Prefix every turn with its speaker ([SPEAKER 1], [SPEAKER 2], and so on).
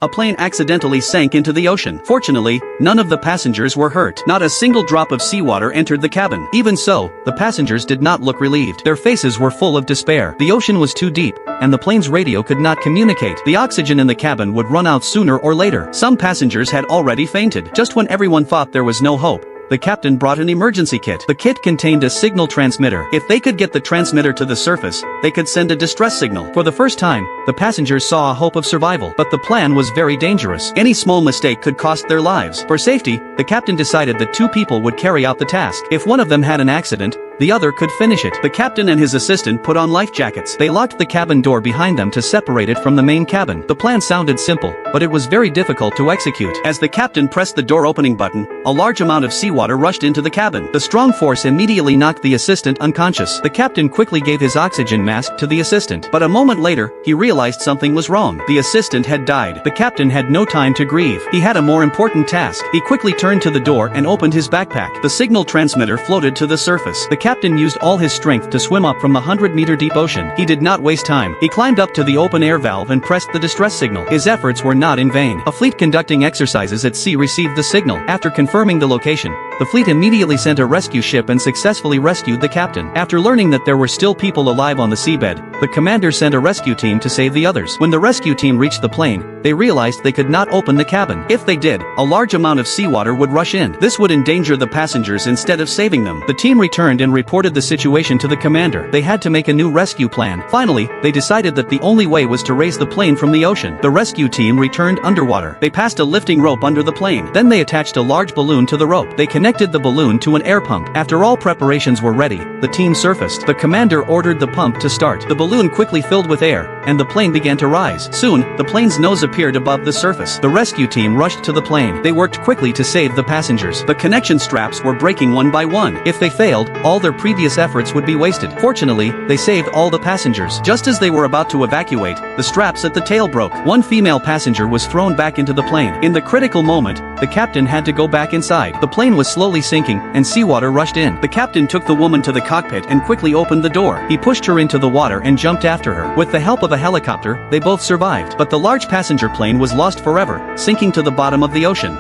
[SPEAKER 1] A plane accidentally sank into the ocean. Fortunately, none of the passengers were hurt. Not a single drop of seawater entered the cabin. Even so, the passengers did not look relieved. Their faces were full of despair. The ocean was too deep, and the plane's radio could not communicate. The oxygen in the cabin would run out sooner or later. Some passengers had already fainted. Just when everyone thought there was no hope, the captain brought an emergency kit. The kit contained a signal transmitter. If they could get the transmitter to the surface, they could send a distress signal. For the first time, the passengers saw a hope of survival. But the plan was very dangerous. Any small mistake could cost their lives. For safety, the captain decided that 2 people would carry out the task. If one of them had an accident, the other could finish it. The captain and his assistant put on life jackets. They locked the cabin door behind them to separate it from the main cabin. The plan sounded simple, but it was very difficult to execute. As the captain pressed the door opening button, a large amount of seawater rushed into the cabin. The strong force immediately knocked the assistant unconscious. The captain quickly gave his oxygen mask to the assistant. But a moment later, he realized something was wrong. The assistant had died. The captain had no time to grieve. He had a more important task. He quickly turned to the door and opened his backpack. The signal transmitter floated to the surface. The captain used all his strength to swim up from the 100-meter deep ocean. He did not waste time. He climbed up to the open air valve and pressed the distress signal. His efforts were not in vain. A fleet conducting exercises at sea received the signal. After confirming the location, the fleet immediately sent a rescue ship and successfully rescued the captain. After learning that there were still people alive on the seabed, the commander sent a rescue team to save the others. When the rescue team reached the plane, they realized they could not open the cabin. If they did, a large amount of seawater would rush in. This would endanger the passengers instead of saving them. The team returned and reported the situation to the commander. They had to make a new rescue plan. Finally, they decided that the only way was to raise the plane from the ocean. The rescue team returned underwater. They passed a lifting rope under the plane. Then they attached a large balloon to the rope. They connected the balloon to an air pump. After all preparations were ready, the team surfaced. The commander ordered the pump to start. The balloon quickly filled with air, and the plane began to rise. Soon, the plane's nose appeared above the surface. The rescue team rushed to the plane. They worked quickly to save the passengers. The connection straps were breaking one by one. If they failed, all their previous efforts would be wasted. Fortunately, they saved all the passengers. Just as they were about to evacuate, the straps at the tail broke. One female passenger was thrown back into the plane. In the critical moment, the captain had to go back inside. The plane was slowly sinking, and seawater rushed in. The captain took the woman to the cockpit and quickly opened the door. He pushed her into the water and jumped after her. With the help of a helicopter, they both survived. But the large passenger plane was lost forever, sinking to the bottom of the ocean.